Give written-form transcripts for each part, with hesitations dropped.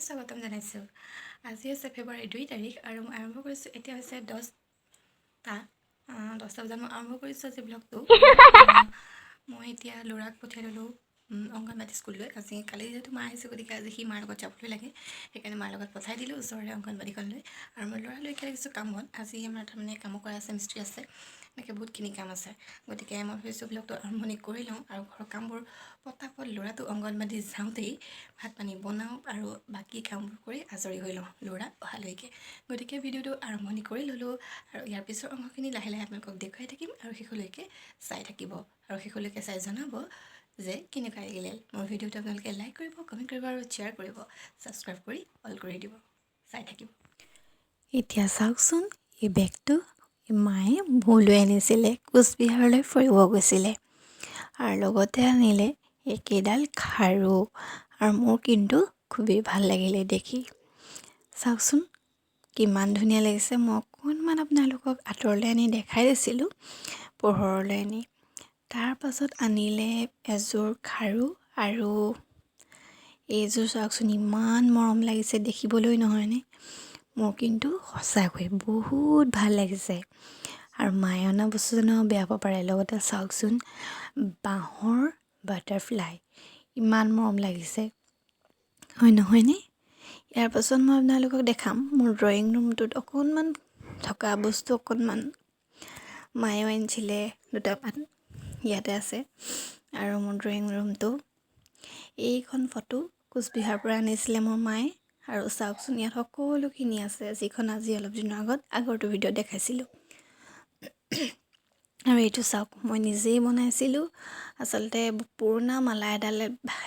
স্বাগতম জনাইছোঁ। আজি হৈছে ফেব্ৰুৱাৰী 2 তাৰিখ আৰু মই আৰম্ভ কৰিছোঁ। এতিয়া হৈছে 10টা বজাত মই আৰম্ভ কৰিছোঁ আজি ব্লগটো। মই এতিয়া ল'ৰাক পঠিয়াই ল'লোঁ অংগনবাদী স্কুললৈ। কালি যিহেতু মা আহিছে, গতিকে আজি সি মাৰ লগত যাবলৈ লাগে, সেইকাৰণে মাৰ লগত পঠাই দিলোঁ ওচৰৰে অংগনবাদীখনলৈ। আৰু মই ল'ৰালৈকে লাগিছোঁ কামত। আজি আমাৰ তাৰমানে কামো কৰা আছে, মিস্ত্ৰী আছে, এনেকৈ বহুতখিনি কাম আছে। গতিকে মই ভাবিছোঁ ব্লগটো আৰম্ভণি কৰি লওঁ আৰু ঘৰৰ কামবোৰ পতাপত ল'ৰাটো অংগনবাদী যাওঁতেই ভাত পানী বনাওঁ আৰু বাকী কামবোৰ কৰি আজৰি হৈ লওঁ ল'ৰা অহালৈকে। গতিকে ভিডিঅ'টো আৰম্ভণি কৰি ল'লোঁ আৰু ইয়াৰ পিছৰ অংশখিনি লাহে লাহে আপোনালোকক দেখুৱাই থাকিম আৰু শেষলৈকে চাই থাকিব আৰু শেষলৈকে চাই জনাব যে কেনেকুৱা লাগিলে। মোৰ ভিডিঅ'টো আপোনালোকে লাইক কৰিব, কমেণ্ট কৰিব আৰু শ্বেয়াৰ কৰিব, ছাবস্ক্ৰাইব কৰি অল কৰি দিব। চাই থাকিব। এতিয়া চাওকচোন, এই বেগটো মায়ে মোলৈ আনিছিলে, কোচবিহাৰলৈ ফুৰিব গৈছিলে আৰু লগতে আনিলে একেইডাল খাৰু। আৰু মোৰ কিন্তু খুবেই ভাল লাগিলে দেখি। চাওকচোন কিমান ধুনীয়া লাগিছে। মই অকণমান আপোনালোকক আঁতৰলৈ আনি দেখাই দিছিলোঁ, পোহৰলৈ আনি। তাৰ পাছত আনিলে এযোৰ খাৰু আৰু এইযোৰ চাওকচোন ইমান মৰম লাগিছে দেখিবলৈ, নহয়নে? মোৰ কিন্তু সঁচাকৈ বহুত ভাল লাগিছে। আৰু মায়ে অনা বস্তুজনো বেয়া পাব পাৰে। লগতে চাওকচোন বাঁহৰ বাটাৰফ্লাই, ইমান মৰম লাগিছে, হয় নহয়নে? ইয়াৰ পাছত মই আপোনালোকক দেখাম মোৰ ড্ৰয়িং ৰুমটোত অকণমান থকা বস্তু অকণমান মায়েও আনিছিলে, দুটামান ইয়াতে আছে। আৰু মোৰ ড্ৰয়িং ৰুমটো, এইখন ফটো কোচবিহাৰৰ পৰা আনিছিলে মোৰ মায়ে। আৰু চাওকচোন ইয়াত সকলোখিনি আছে, যিখন আজি অলপ দিনৰ আগৰটো ভিডিঅ'ত দেখাইছিলোঁ। আৰু এইটো চাওক, মই নিজেই বনাইছিলোঁ। আচলতে পুৰণা মালা এডাল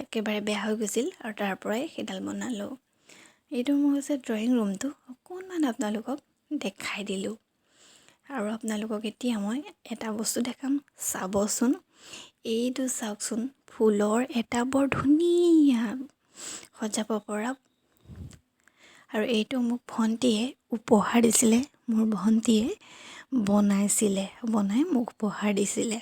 একেবাৰে বেয়া হৈ গৈছিল আৰু তাৰ পৰাই সেইডাল বনালোঁ। এইটো মোৰ হৈছে ড্ৰয়িং ৰুমটো, অকণমান আপোনালোকক দেখাই দিলোঁ। আৰু আপোনালোকক এতিয়া মই এটা বস্তু দেখাম, চাবচোন। এইটো চাওকচোন, ফুলৰ এটা বৰ ধুনীয়া সজাব পৰা। আৰু এইটো মোক ভণ্টিয়ে উপহাৰ দিছিলে, মোৰ ভণ্টিয়ে বনাই মোক উপহাৰ দিছিলে।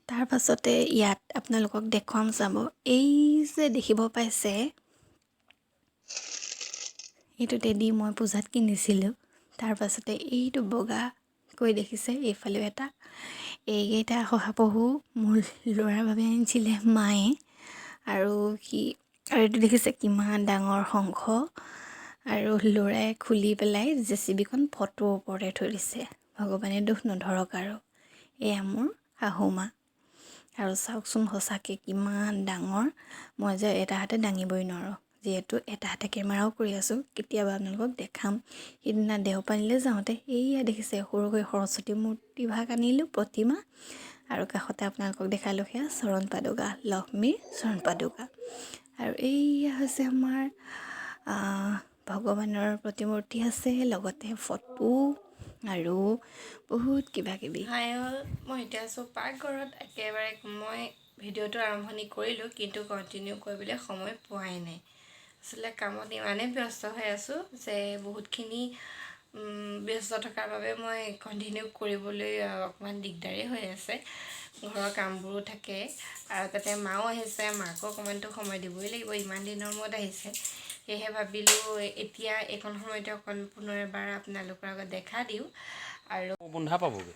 তাৰ পাছতে ইয়াত আপোনালোকক দেখুৱাম, চাব। এই যে দেখিব পাইছে, এইটো টেডি মই পূজাত কিনিছিলোঁ। তাৰ পাছতে এইটো বগাকৈ দেখিছে, এইফালেও এটা। এইকেইটা শহাপহু মোৰ ল'ৰাৰ বাবে আনিছিলে মায়ে। আৰু এইটো দেখিছে কিমান ডাঙৰ শংখ, আৰু ল'ৰাই খুলি পেলাই জেচিবিখন ফটোৰ ওপৰতে থৈ দিছে। ভগৱানে দুখ নধৰক। আৰু এয়া মোৰ শাহু মা। আৰু চাওকচোন সঁচাকৈ কিমান ডাঙৰ। মই যে এটা হাতে দাঙিবই নোৱাৰোঁ, যিহেতু এটা হাতে কেমেৰাও কৰি আছোঁ। কেতিয়াবা আপোনালোকক দেখাম। সিদিনা দেওপানীলৈ যাওঁতে এইয়া দেখিছে সৰুকৈ সৰস্বতী মূৰ্তিভাগ আনিলোঁ, প্ৰতিমা। আৰু কাষতে আপোনালোকক দেখালোঁ সেয়া চৰণ পাদুকা, লক্ষ্মীৰ চৰণ পাদুকা। আৰু এইয়া হৈছে আমাৰ ভগৱানৰ প্ৰতিমূৰ্তি আছে, লগতে ফটো আৰু বহুত কিবা কিবি। মই এতিয়া আছোঁ পাকঘৰত। একেবাৰে মই ভিডিঅ'টো আৰম্ভণি কৰিলোঁ, কিন্তু কণ্টিনিউ কৰিবলৈ সময় পোৱাই নাই। আচলতে কামত ইমানেই ব্যস্ত হৈ আছোঁ যে বহুতখিনি ব্যস্ত থকাৰ বাবে মই কণ্টিনিউ কৰিবলৈ অকণমান দিগদাৰেই হৈ আছে। ঘৰৰ কামবোৰো থাকে আৰু তাতে মাও আহিছে, মাকো অকণমানতো সময় দিবই লাগিব, ইমান দিনৰ মূৰত আহিছে। সেয়েহে ভাবিলোঁ এতিয়া এইকণ সময়তে অকণ পুনৰ এবাৰ আপোনালোকৰ আগত দেখা দিওঁ। আৰু বন্ধা পাবগৈ,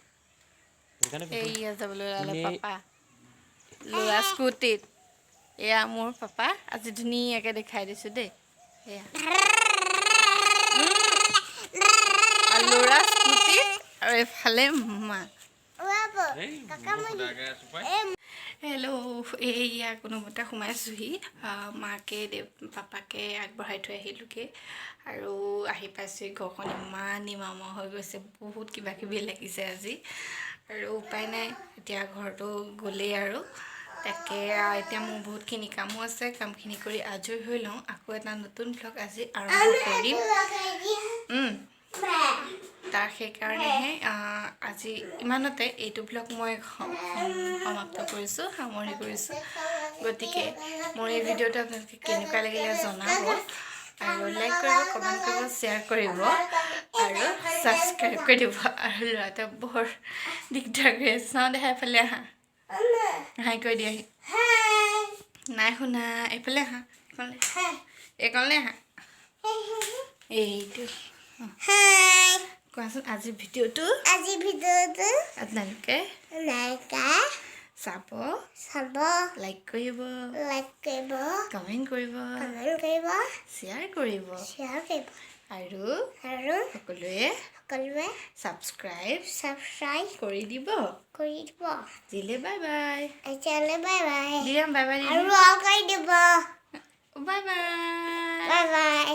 এইয়া যাবলৈ ওলালে পাপা, ল'ৰা স্কুটিত। এয়া মোৰ পাপা, আজি ধুনীয়াকৈ দেখাই দিছোঁ দেই। এয়া ল'ৰা স্কুটিত আৰু এইফালে মা। হেল্ল', এইয়া কোনোমতে সোমাইছোঁহি। মাকে পাপাকে আগবঢ়াই থৈ আহিলোঁগৈ আৰু আহি পাইছোঁহি। ঘৰখন ইমানেই মামা হৈ গৈছে, বহুত কিবা কিবি লাগিছে আজি। আৰু উপায় নাই, এতিয়া ঘৰটো গ'লেই আৰু। তাকে এতিয়া মোৰ বহুতখিনি কামো আছে, কামখিনি কৰি আজৰি হৈ লওঁ। আকৌ এটা নতুন ভ্লগ আজি আৰম্ভ কৰিম। তাৰ সেইকাৰণেহে আজি ইমানতে এইটো ভ্লগ মই সমাপ্ত কৰিছোঁ, সামৰণি কৰিছোঁ। গতিকে মোৰ এই ভিডিঅ'টো আপোনালোকে কেনেকুৱা লাগিলে জনাব, আৰু লাইক কৰিব, কমেণ্ট কৰিব, শ্বেয়াৰ কৰিব আৰু ছাবস্ক্ৰাইব কৰি দিব। আৰু ল'ৰাটোৱে বৰ দিগদাৰ কৰি আছে। চাওঁ দেখা, এইফালে আহা, হাই কৈ দিয়াহি। নাই শুনা, এইফালে আহা। এইকণলে আহা এইটো কোৱাচোন আজিৰ ভিডিঅ'টো আপোনালোকে চাব লাইক কৰিব কমেণ্ট কৰিব শ্বেয়াৰ কৰিব আৰু সকলোৱে ছাবস্ক্ৰাইব কৰি দিব দিলে বাই বাই দিয়াম বাই বাই বাই বাই